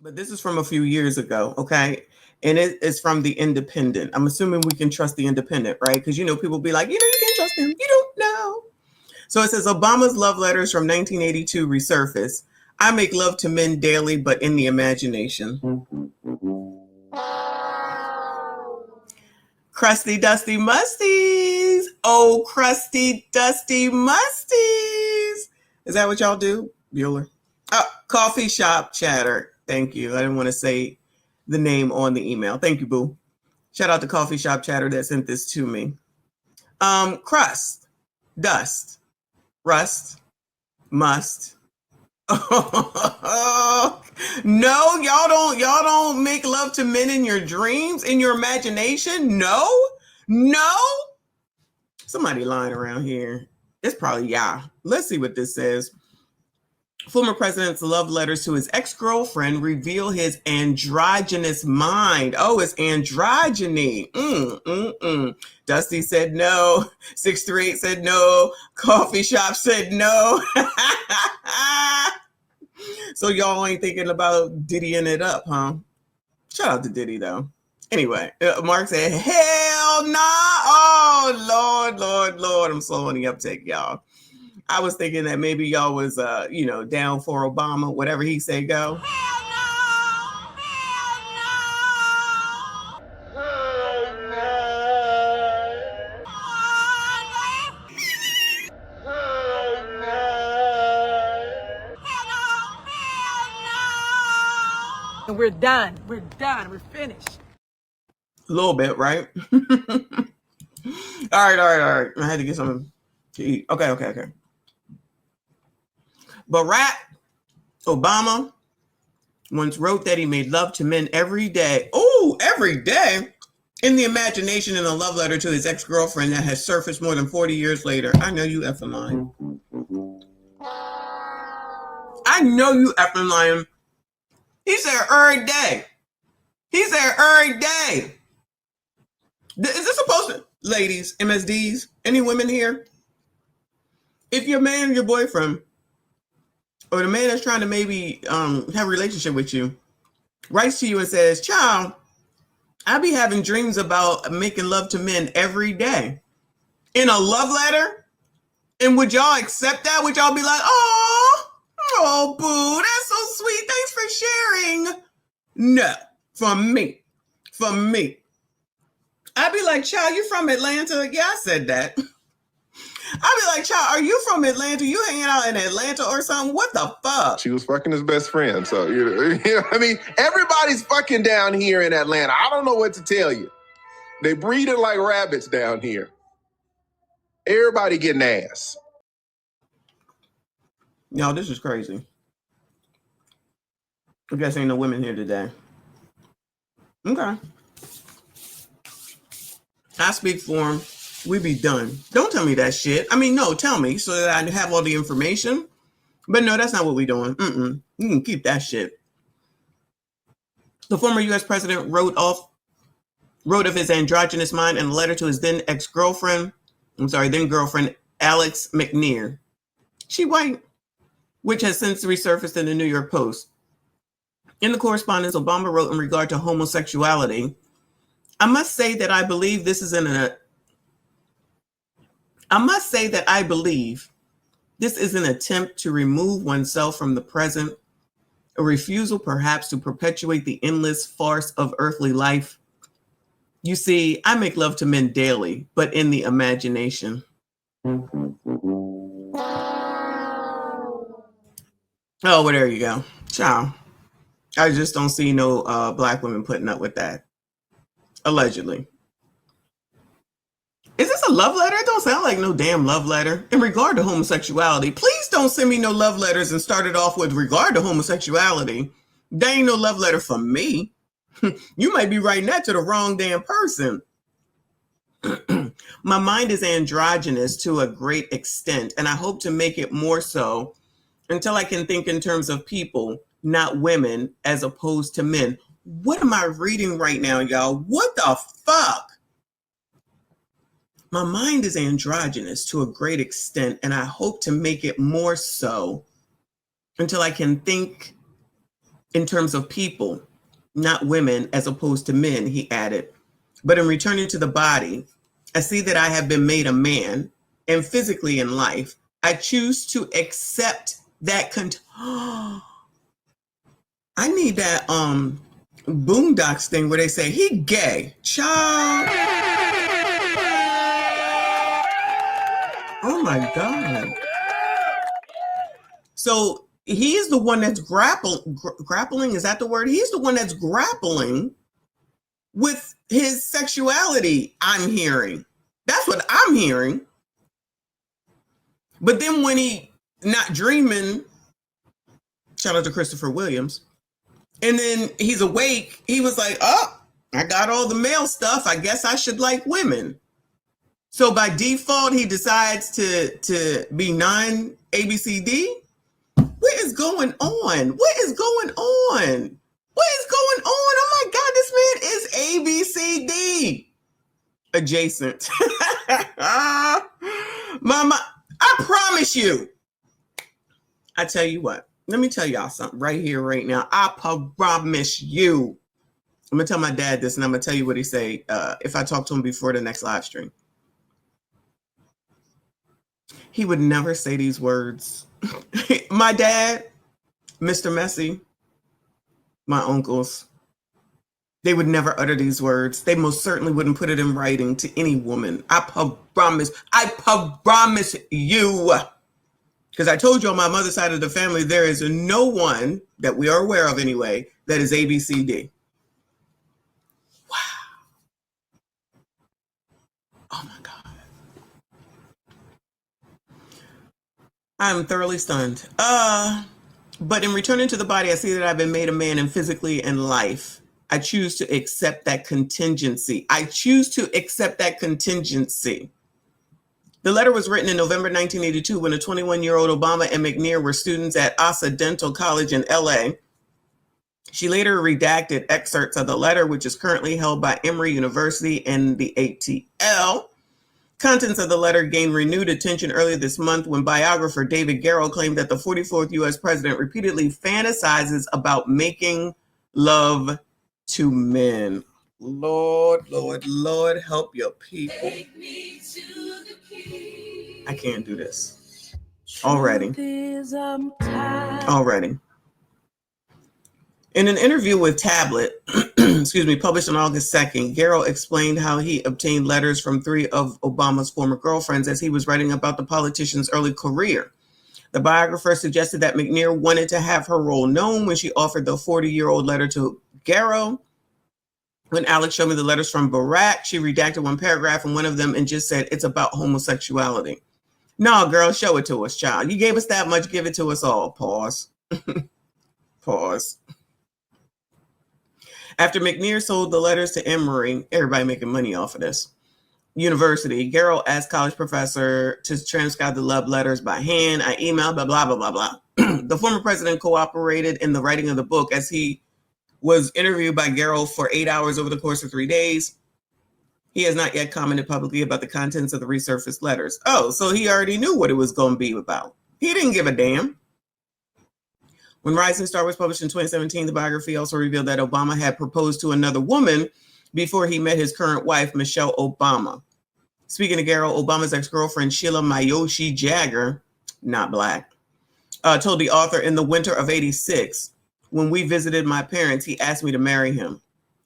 but this is from a few years ago, okay? And it is from the Independent. I'm assuming we can trust the Independent, right? Because, people be like, you can't trust him. You don't know. So it says Obama's love letters from 1982 resurface. I make love to men daily, but in the imagination. Crusty, dusty musties. Oh, crusty, dusty musties. Is that what y'all do, Bueller? Oh, coffee shop chatter. Thank you. I didn't want to say the name on the email. Thank you, boo. Shout out to coffee shop chatter that sent this to me. Crust, dust, rust, must. No, y'all don't make love to men in your dreams, in your imagination. No. Somebody lying around here. It's probably y'all. Let's see what this says. Former president's love letters to his ex-girlfriend reveal his androgynous mind. Oh, it's androgyny. Dusty said no. 638 said no. Coffee shop said no. So y'all ain't thinking about Diddying it up, huh? Shout out to Diddy, though. Anyway, Mark said, hell nah. Oh, Lord. I'm slow on the uptake, y'all. I was thinking that maybe y'all was, down for Obama, whatever he said go. Hell no! And we're done. We're finished. A little bit, right? All right. I had to get something to eat. Okay. Barack Obama once wrote that he made love to men every day. Oh, every day? In the imagination, in a love letter to his ex-girlfriend that has surfaced more than 40 years later. I know you effing lying. He's there every day. Is this supposed to, ladies, MSDs, any women here? If your man, your boyfriend, or the man that's trying to maybe have a relationship with you, writes to you and says, child, I be having dreams about making love to men every day. In a love letter? And would y'all accept that? Would y'all be like, oh, boo, that's so sweet. Thanks for sharing. No, from me. I'd be like, child, you from Atlanta? Yeah, I said that. I'd be like, child, are you from Atlanta? You hanging out in Atlanta or something? What the fuck? She was fucking his best friend. So, I mean, everybody's fucking down here in Atlanta. I don't know what to tell you. They breeding like rabbits down here. Everybody getting ass. Y'all, this is crazy. I guess ain't no women here today. Okay. I speak for him. We be done. Don't tell me that shit. I mean, no, tell me so that I have all the information. But no, that's not what we doing. You can keep that shit. The former U.S. president wrote of his androgynous mind in a letter to his then girlfriend, Alex McNear. She white, which has since resurfaced in the New York Post. In the correspondence, Obama wrote in regard to homosexuality, I must say that I believe this is an attempt to remove oneself from the present, a refusal perhaps to perpetuate the endless farce of earthly life. You see, I make love to men daily, but in the imagination. Oh, well, there you go. Ciao. I just don't see no black women putting up with that. Allegedly. Is this a love letter? It don't sound like no damn love letter. In regard to homosexuality, please don't send me no love letters and start it off with regard to homosexuality. There ain't no love letter for me. You might be writing that to the wrong damn person. My mind is androgynous to a great extent, and I hope to make it more so until I can think in terms of people, not women, as opposed to men. What am I reading right now, y'all? What the fuck? My mind is androgynous to a great extent, and I hope to make it more so until I can think in terms of people, not women as opposed to men, he added. But in returning to the body, I see that I have been made a man, and physically in life, I choose to accept that. I need that Boondocks thing where they say he gay, child. Oh my God. So he's the one that's grappling. Is that the word? He's the one that's grappling with his sexuality, I'm hearing. That's what I'm hearing. But then when he not dreaming, shout out to Christopher Williams, and then he's awake, he was like, oh, I got all the male stuff. I guess I should like women. So by default, he decides to be non-ABCD. What is going on? What is going on? What is going on? Oh my God, this man is ABCD adjacent. Mama, I promise you. I tell you what, let me tell y'all something right here, right now. I promise you. I'm going to tell my dad this, and I'm going to tell you what he say if I talk to him before the next live stream. He would never say these words. My dad, Mr. Messy, my uncles, they would never utter these words. They most certainly wouldn't put it in writing to any woman. I promise you. Because I told you on my mother's side of the family, there is no one that we are aware of anyway that is ABCD. Wow. Oh my God. I'm thoroughly stunned. But in returning to the body, I see that I've been made a man, and physically in life, I choose to accept that contingency. I choose to accept that contingency. The letter was written in November 1982 when a 21-year-old Obama and McNair were students at Asa Dental College in LA. She later redacted excerpts of the letter, which is currently held by Emory University and the ATL. Contents of the letter gained renewed attention earlier this month when biographer David Garrow claimed that the 44th U.S. president repeatedly fantasizes about making love to men. Lord, Lord, Lord, help your people. I can't do this. Already. In an interview with Tablet, published on August 2nd, Garrow explained how he obtained letters from 3 of Obama's former girlfriends as he was writing about the politician's early career. The biographer suggested that McNair wanted to have her role known when she offered the 40-year-old letter to Garrow. When Alex showed me the letters from Barack, she redacted one paragraph in one of them and just said, it's about homosexuality. No, girl, show it to us, child. You gave us that much, give it to us all. Pause. Pause. After McNair sold the letters to Emory, everybody making money off of this, University, Garrow asked college professor to transcribe the love letters by hand. I emailed, blah, blah, blah, blah, blah. The former president cooperated in the writing of the book as he was interviewed by Garrow for 8 hours over the course of 3 days. He has not yet commented publicly about the contents of the resurfaced letters. Oh, so he already knew what it was going to be about. He didn't give a damn. When Rising Star was published in 2017, the biography also revealed that Obama had proposed to another woman before he met his current wife, Michelle Obama. Speaking of Garrow, Obama's ex-girlfriend, Sheila Mayoshi Jagger, not black, told the author in the winter of '86, when we visited my parents, he asked me to marry him.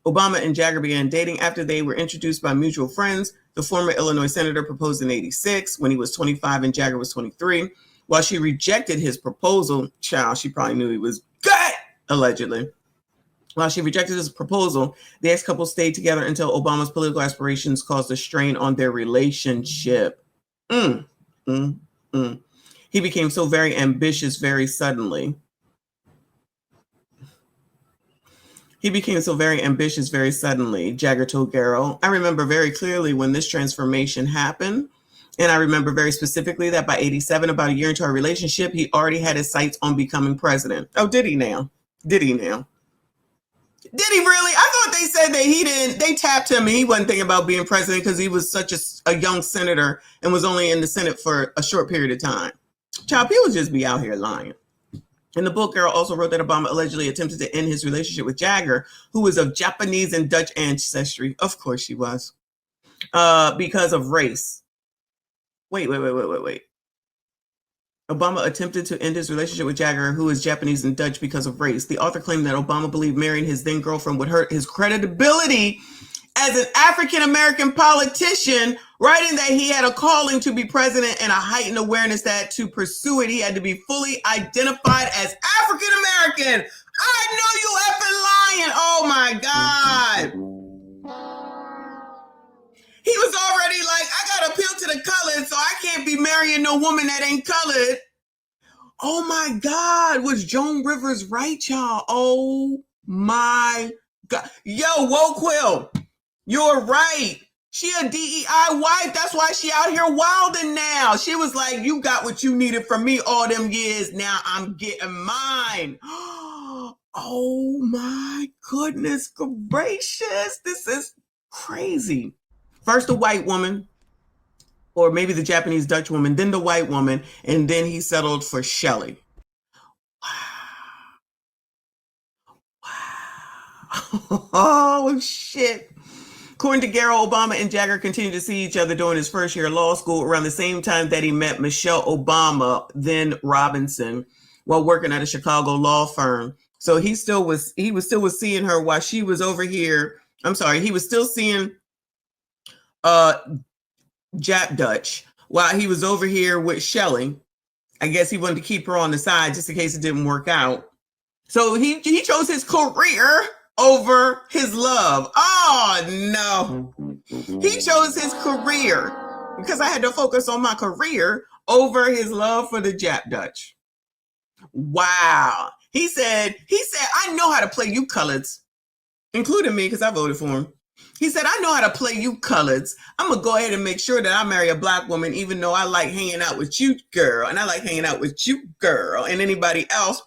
Obama and Jagger began dating after they were introduced by mutual friends. The former Illinois senator proposed in '86 when he was 25 and Jagger was 23. While she rejected his proposal, child, she probably knew he was gay, allegedly. While she rejected his proposal, the ex-couple stayed together until Obama's political aspirations caused a strain on their relationship. He became so very ambitious very suddenly. Jagger told Garrow. I remember very clearly when this transformation happened. And I remember very specifically that by '87, about a year into our relationship, he already had his sights on becoming president. Oh, did he now? Did he really? I thought they said that they tapped him and he wasn't thinking about being president because he was such a young senator and was only in the Senate for a short period of time. Child, people just be out here lying. In the book, Carol also wrote that Obama allegedly attempted to end his relationship with Jagger, who was of Japanese and Dutch ancestry. Of course she was. Because of race. Wait. Obama attempted to end his relationship with Jagger, who is Japanese and Dutch, because of race. The author claimed that Obama believed marrying his then girlfriend would hurt his credibility as an African-American politician, writing that he had a calling to be president and a heightened awareness that to pursue it, he had to be fully identified as African-American. I know you effing lying. Oh my God. He was already like, I got to appeal to the colored, so I can't be marrying no woman that ain't colored. Oh my God. Was Joan Rivers right, y'all? Oh my God. Yo, Whoa Quill, you're right. She a DEI wife. That's why she out here wilding now. She was like, you got what you needed from me all them years. Now I'm getting mine. Oh my goodness gracious. This is crazy. First the white woman, or maybe the Japanese Dutch woman, then the white woman, and then he settled for Shelley. Wow. Oh, shit. According to Garrow, Obama and Jagger continued to see each other during his first year of law school around the same time that he met Michelle Obama, then Robinson, while working at a Chicago law firm. So he was still seeing her while she was over here. I'm sorry, he was still seeing Jap Dutch while he was over here with Shelley. I guess he wanted to keep her on the side just in case it didn't work out. So he chose his career over his love. Oh no. He chose his career because I had to focus on my career over his love for the Jap Dutch. Wow. He said, I know how to play you coloreds, including me because I voted for him. He said, I know how to play you coloreds. I'm going to go ahead and make sure that I marry a black woman, even though I like hanging out with you, girl. And I like hanging out with you, girl, and anybody else.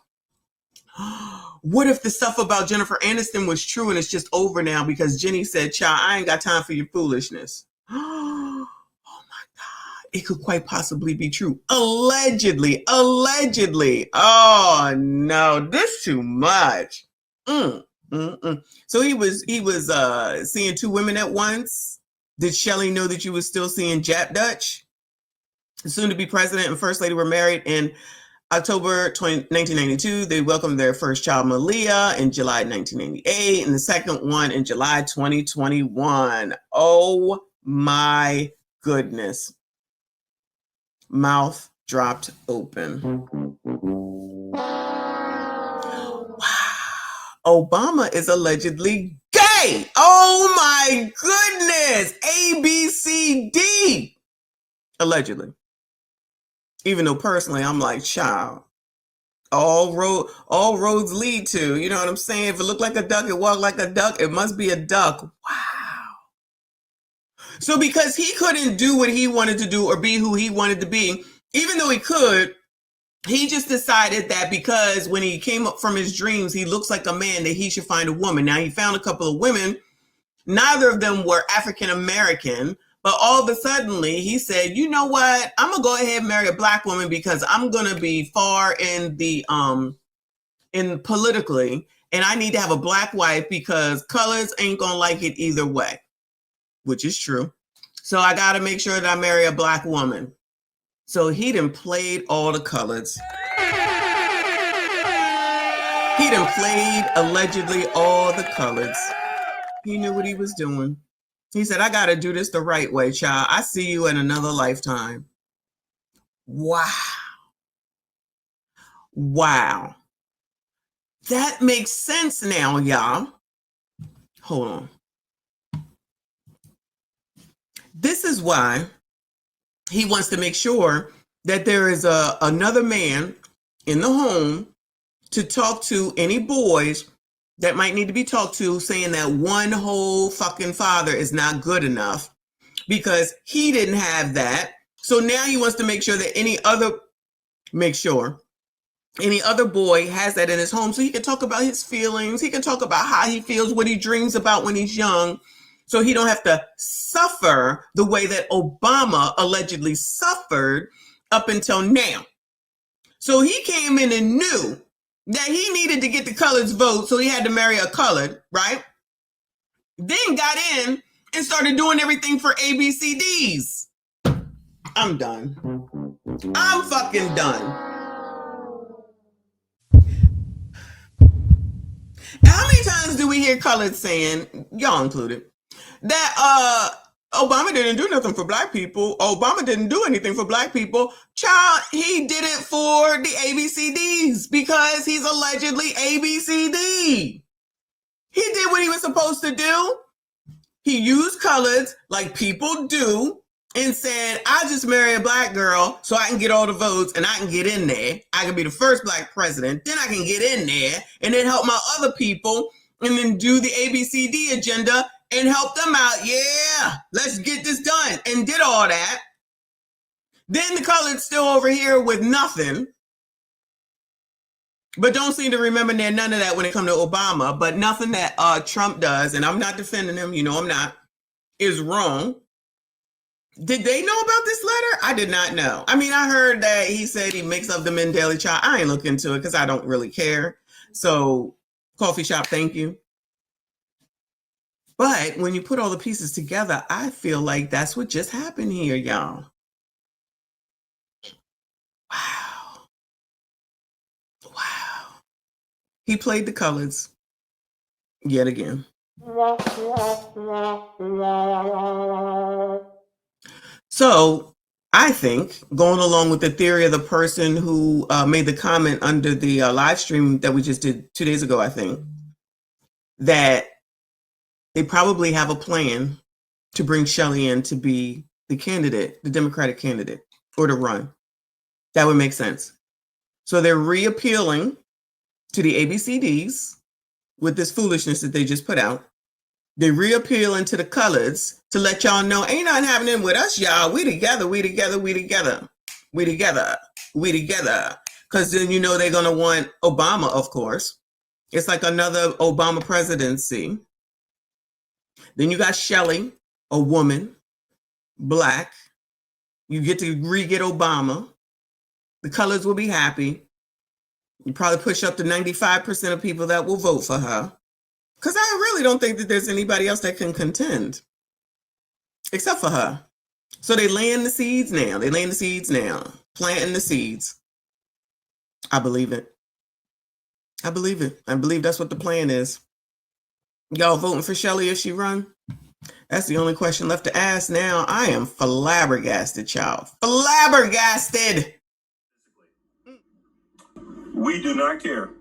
What if the stuff about Jennifer Aniston was true and it's just over now because Jenny said, child, I ain't got time for your foolishness. Oh my God. It could quite possibly be true. Allegedly. Oh no, this too much. So he was seeing two women at once. Did Shelley know that you was still seeing Jap Dutch? Soon to be president and first lady were married in October 1992. They welcomed their first child, Malia, in July 1998, and the second one in July 2021. Oh my goodness. Mouth dropped open. Obama is allegedly gay. Oh my goodness. ABCD. Allegedly. Even though personally, I'm like, child, all roads lead to, you know what I'm saying? If it looked like a duck, it walked like a duck, it must be a duck. Wow. So because he couldn't do what he wanted to do or be who he wanted to be, even though he could, he just decided that because when he came up from his dreams, he looks like a man, that he should find a woman. Now he found a couple of women. Neither of them were African-American, but all of a sudden he said, you know what? I'm going to go ahead and marry a black woman because I'm going to be far in the, in politically, and I need to have a black wife because colors ain't going to like it either way, which is true. So I got to make sure that I marry a black woman. So he done played all the colors. He done played allegedly all the colors. He knew what he was doing. He said, I got to do this the right way, child. I see you in another lifetime. Wow. Wow. That makes sense now, y'all. Hold on. This is why he wants to make sure that there is another man in the home to talk to any boys that might need to be talked to, saying that one whole fucking father is not good enough because he didn't have that. So now he wants to make sure that any other boy has that in his home so he can talk about his feelings. He can talk about how he feels, what he dreams about when he's young. So he don't have to suffer the way that Obama allegedly suffered up until now. So he came in and knew that he needed to get the coloreds vote, so he had to marry a colored, right? Then got in and started doing everything for ABCDs. I'm done. I'm fucking done. How many times do we hear colored saying, y'all included, that Obama didn't do nothing for black people. Obama didn't do anything for black people. Child, he did it for the ABCDs because he's allegedly ABCD. He did what he was supposed to do. He used colors like people do and said, I just marry a black girl so I can get all the votes and I can get in there. I can be the first black president. Then I can get in there and then help my other people and then do the ABCD agenda and help them out. Yeah, let's get this done. And did all that. Then the colored's still over here with nothing. But don't seem to remember none of that when it comes to Obama. But nothing that Trump does, and I'm not defending him, you know I'm not, is wrong. Did they know about this letter? I did not know. I mean, I heard that he said he makes up the men daily chart. I ain't look into it because I don't really care. So, coffee shop, thank you. But when you put all the pieces together, I feel like that's what just happened here, y'all. Wow. Wow. He played the colors yet again. So I think, going along with the theory of the person who made the comment under the live stream that we just did 2 days ago, I think, that they probably have a plan to bring Shelley in to be the candidate, the Democratic candidate, or to run. That would make sense. So they're reappealing to the ABCDs with this foolishness that they just put out. They're reappealing to the coloreds to let y'all know ain't nothing happening with us, y'all. We together, we together, we together, we together, we together. Because then you know they're going to want Obama, of course. It's like another Obama presidency. Then you got Shelley, a woman, black. You get to re-get Obama. The colors will be happy. You probably push up to 95% of people that will vote for her. Because I really don't think that there's anybody else that can contend. Except for her. So they laying the seeds now. They laying the seeds now. Planting the seeds. I believe it. I believe it. I believe that's what the plan is. Y'all voting for Shelley if she run? That's the only question left to ask now. I am flabbergasted, y'all. Flabbergasted. We do not care